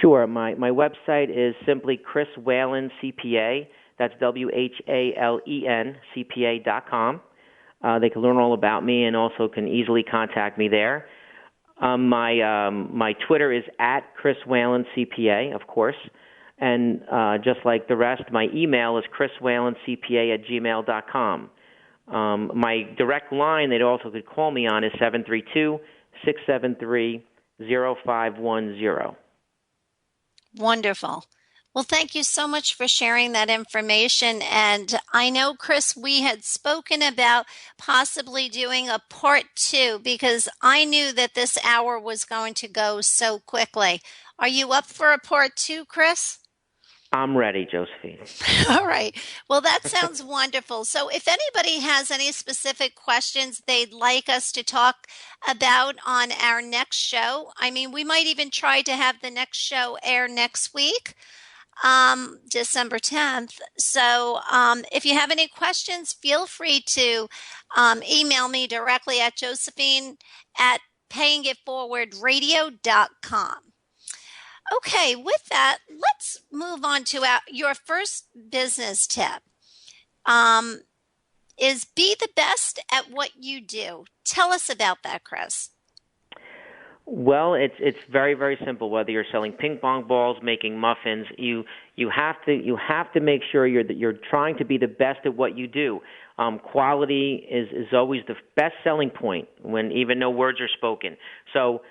Sure. My website is simply Chris Whalen CPA. That's WHALEN CPA.com. They can learn all about me and also can easily contact me there. My Twitter is at Chris Whalen CPA, of course, and just like the rest, my email is chriswhalencpa@gmail.com. My direct line they also could call me on is 732-673-0510. Wonderful. Well, thank you so much for sharing that information. And I know, Chris, we had spoken about possibly doing a part 2 because I knew that this hour was going to go so quickly. Are you up for a part 2, Chris? I'm ready, Josephine. All right. Well, that sounds wonderful. So if anybody has any specific questions they'd like us to talk about on our next show, we might even try to have the next show air next week. December 10th. So if you have any questions, feel free to email me directly at josephine@payingitforwardradio.com. Okay, with that, let's move on to your first business tip. Is be the best at what you do. Tell us about that, Chris. Well, it's very, very simple. Whether you're selling ping pong balls, making muffins, you have to make sure you're trying to be the best at what you do. Quality is always the best selling point when even no words are spoken. So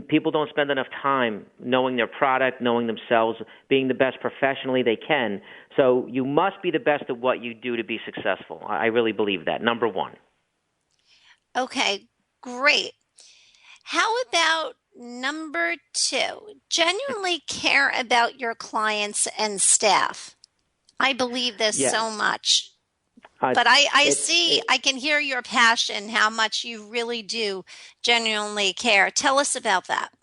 people don't spend enough time knowing their product, knowing themselves, being the best professionally they can. So you must be the best at what you do to be successful. I really believe that. Number one. Okay, great. How about number 2? Genuinely care about your clients and staff. I believe this so much. But I can hear your passion, how much you really do genuinely care. Tell us about that.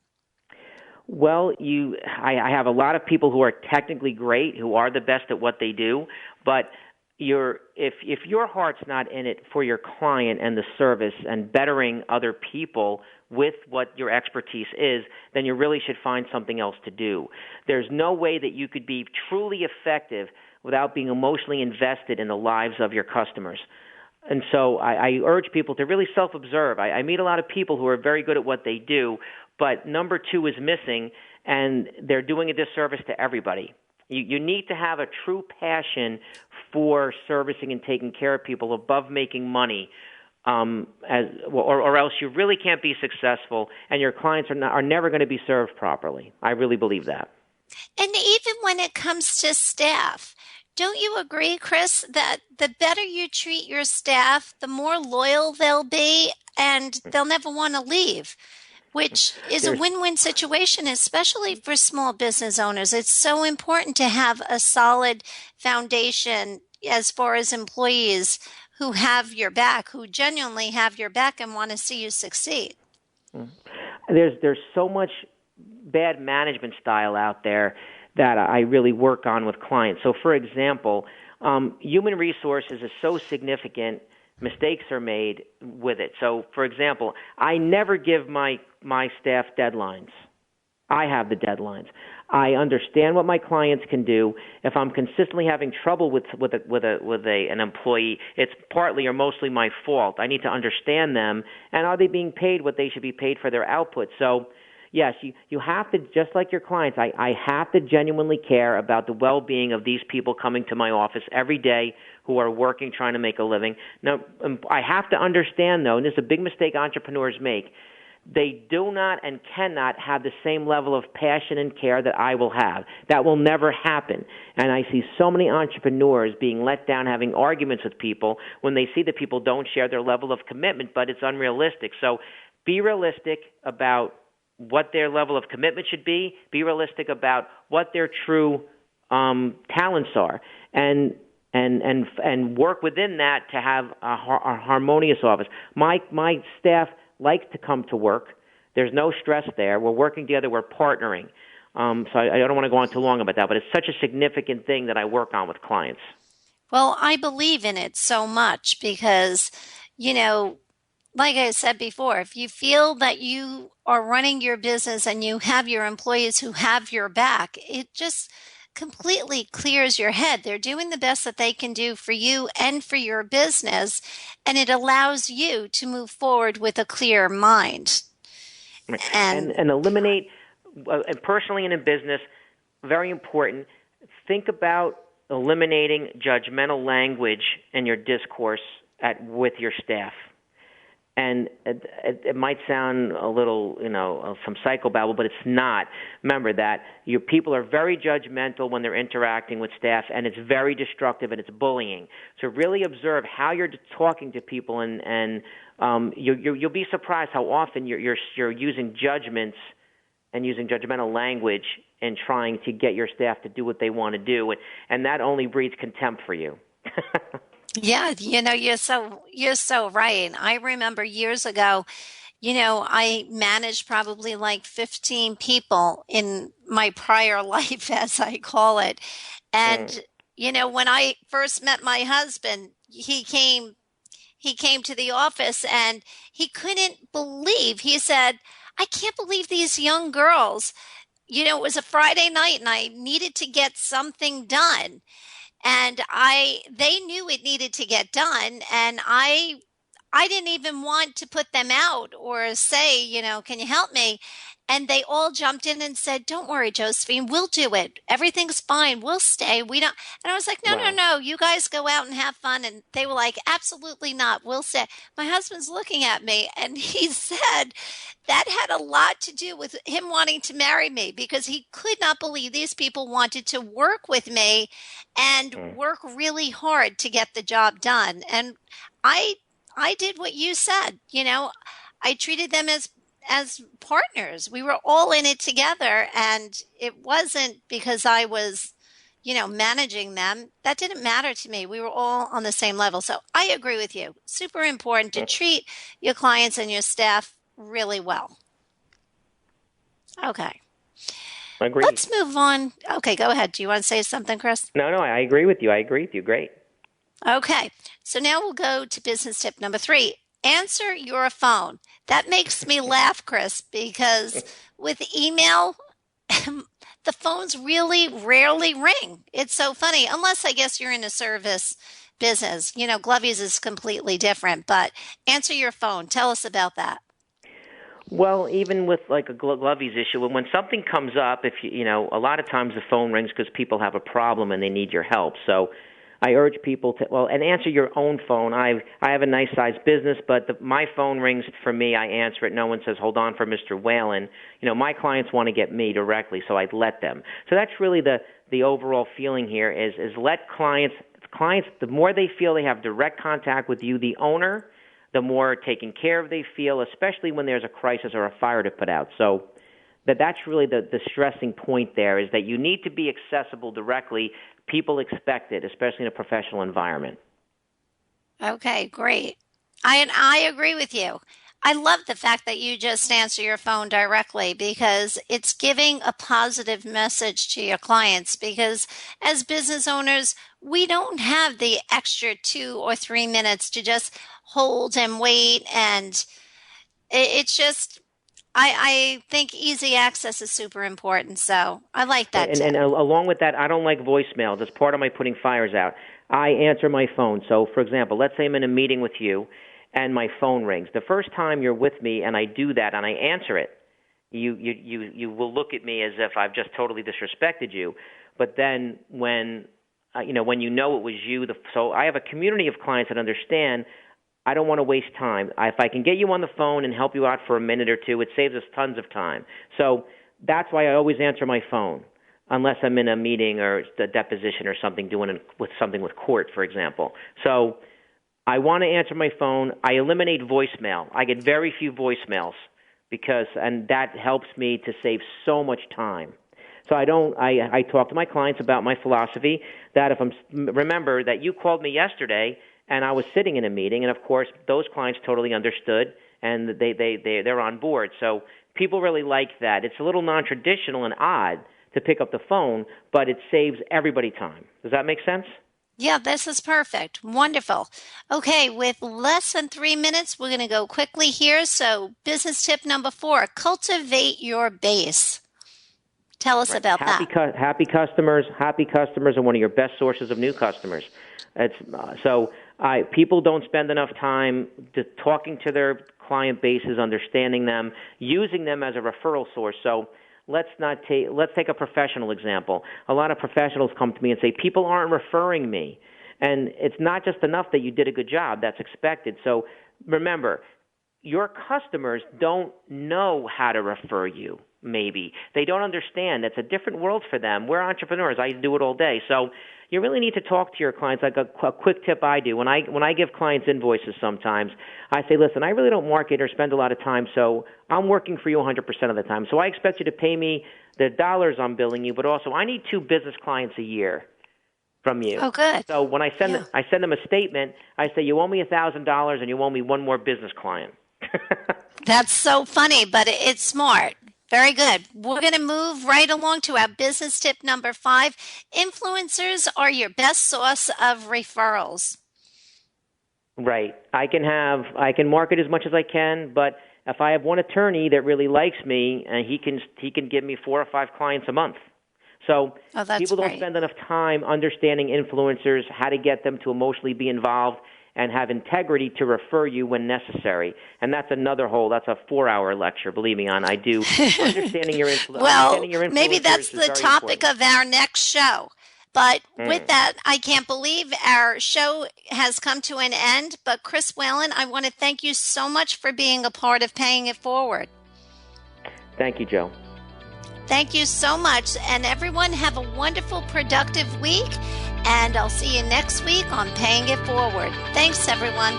Well, I have a lot of people who are technically great, who are the best at what they do, but if your heart's not in it for your client and the service and bettering other people with what your expertise is, then you really should find something else to do. There's no way that you could be truly effective without being emotionally invested in the lives of your customers. And so I urge people to really self-observe. I meet a lot of people who are very good at what they do, but number 2 is missing, and they're doing a disservice to everybody. You need to have a true passion for servicing and taking care of people above making money, or else you really can't be successful, and your clients are never going to be served properly. I really believe that. And even when it comes to staff, don't you agree, Chris, that the better you treat your staff, the more loyal they'll be, and they'll never want to leave, which is a win-win situation, especially for small business owners. It's so important to have a solid foundation as far as employees who have your back, who genuinely have your back and want to see you succeed. There's so much bad management style out there that I really work on with clients. So, for example, human resources is so significant, mistakes are made with it. So, for example, I never give my staff deadlines. I have the deadlines. I understand what my clients can do. If I'm consistently having trouble with an employee, it's partly or mostly my fault. I need to understand them, and are they being paid what they should be paid for their output? So, yes, you have to, just like your clients, I have to genuinely care about the well-being of these people coming to my office every day who are working, trying to make a living. Now, I have to understand, though, and this is a big mistake entrepreneurs make, they do not and cannot have the same level of passion and care that I will have. That will never happen. And I see so many entrepreneurs being let down, having arguments with people when they see that people don't share their level of commitment, but it's unrealistic. So be realistic about what their level of commitment should be. Be realistic about what their true talents are, and work within that to have a harmonious office. My staff likes to come to work. There's no stress there. We're working together. We're partnering. So I don't want to go on too long about that, but it's such a significant thing that I work on with clients. Well, I believe in it so much because, like I said before, if you feel that you are running your business and you have your employees who have your back, it just completely clears your head. They're doing the best that they can do for you and for your business, and it allows you to move forward with a clear mind. And eliminate, and personally and in business, very important, think about eliminating judgmental language in your discourse with your staff. And it might sound a little, some psychobabble, but it's not. Remember that your people are very judgmental when they're interacting with staff, and it's very destructive, and it's bullying. So really observe how you're talking to people, and you'll be surprised how often you're using judgments and using judgmental language and trying to get your staff to do what they want to do, and that only breeds contempt for you. Yeah, you're so right. I remember years ago, I managed probably like 15 people in my prior life, as I call it. And, when I first met my husband, he came to the office and he couldn't believe, he said, I can't believe these young girls, it was a Friday night and I needed to get something done. And they knew it needed to get done, and I didn't even want to put them out or say, can you help me? And they all jumped in and said, don't worry, Josephine, we'll do it. Everything's fine. We'll stay. We don't. And I was like, no. You guys go out and have fun. And they were like, absolutely not. We'll stay. My husband's looking at me and he said that had a lot to do with him wanting to marry me because he could not believe these people wanted to work with me and work really hard to get the job done. And I did what you said. I treated them as partners. We were all in it together, and it wasn't because I was, managing them. That didn't matter to me. We were all on the same level. So I agree with you. Super important to treat your clients and your staff really well. Okay. Agreed. Let's move on. Okay, go ahead. Do you want to say something, Chris? No, I agree with you. Great. Okay. So now we'll go to business tip number 3. Answer your phone. That makes me laugh, Chris, because with email, the phones really rarely ring. It's so funny, unless I guess you're in a service business. Glovies is completely different, but answer your phone. Tell us about that. Well, even with like a Glovies issue, when something comes up, if a lot of times the phone rings because people have a problem and they need your help. So I urge people to, and answer your own phone. I have a nice-sized business, but my phone rings for me. I answer it. No one says, hold on for Mr. Whalen. My clients want to get me directly, so I'd let them. So that's really the overall feeling here is let clients, the more they feel they have direct contact with you, the owner, the more taken care of they feel, especially when there's a crisis or a fire to put out. So that's really the stressing point there is that you need to be accessible directly. People expect it, especially in a professional environment. Okay, great. I agree with you. I love the fact that you just answer your phone directly because it's giving a positive message to your clients because as business owners, we don't have the extra 2 or 3 minutes to just hold and wait. And it's just, I think easy access is super important, so I like that tip. And along with that, I don't like voicemails. It's part of my putting fires out. I answer my phone. So, for example, let's say I'm in a meeting with you and my phone rings. The first time you're with me and I do that and I answer it, you will look at me as if I've just totally disrespected you. But then when you know it was you, so I have a community of clients that understand I don't want to waste time. If I can get you on the phone and help you out for a minute or two, it saves us tons of time. So that's why I always answer my phone, unless I'm in a meeting or a deposition or something, something with court, for example. So I want to answer my phone. I eliminate voicemail. I get very few voicemails and that helps me to save so much time. So I talk to my clients about my philosophy that remember that you called me yesterday and I was sitting in a meeting, and of course those clients totally understood and they're on board. So people really like that. It's a little non-traditional and odd to pick up the phone, but it saves everybody time. Does that make sense? Yeah, this is perfect. Wonderful. Okay, with less than 3 minutes, we're going to go quickly here. So business tip number 4, cultivate your base. Tell us about that. Happy customers are one of your best sources of new customers. People don't spend enough time talking to their client bases, understanding them, using them as a referral source. So let's take a professional example. A lot of professionals come to me and say, people aren't referring me. And it's not just enough that you did a good job. That's expected. So remember, your customers don't know how to refer you, maybe. They don't understand. It's a different world for them. We're entrepreneurs. I do it all day. So you really need to talk to your clients. Like a quick tip I do, when I give clients invoices sometimes, I say, listen, I really don't market or spend a lot of time, so I'm working for you 100% of the time. So I expect you to pay me the dollars I'm billing you, but also I need 2 business clients a year from you. Oh, good. So when I send them a statement, I say, you owe me $1,000 and you owe me 1 more business client. That's so funny, but it's smart. Very good. We're going to move right along to our business tip number 5. Influencers are your best source of referrals. Right. I can market as much as I can, but if I have one attorney that really likes me, and he can give me 4 or 5 clients a month. So people don't spend enough time understanding influencers, how to get them to emotionally be involved and have integrity to refer you when necessary. And that's a 4-hour lecture, believe me, I do. Understanding your influence. Well, maybe that's the topic of our next show. But with that, I can't believe our show has come to an end. But Chris Whalen, I want to thank you so much for being a part of Paying It Forward. Thank you, Joe. Thank you so much. And everyone have a wonderful, productive week. And I'll see you next week on Paying It Forward. Thanks, everyone.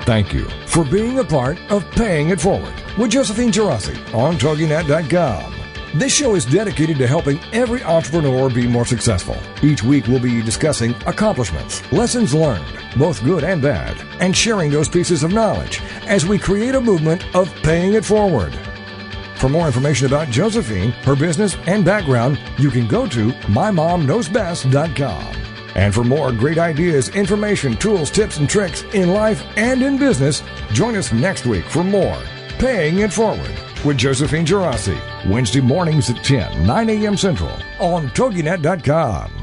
Thank you for being a part of Paying It Forward with Josephine Girassi on TogiNet.com. This show is dedicated to helping every entrepreneur be more successful. Each week we'll be discussing accomplishments, lessons learned, both good and bad, and sharing those pieces of knowledge as we create a movement of paying it forward. For more information about Josephine, her business, and background, you can go to mymomknowsbest.com. And for more great ideas, information, tools, tips, and tricks in life and in business, join us next week for more Paying It Forward with Josephine Girassi, Wednesday mornings at 9 a.m. Central on TogiNet.com.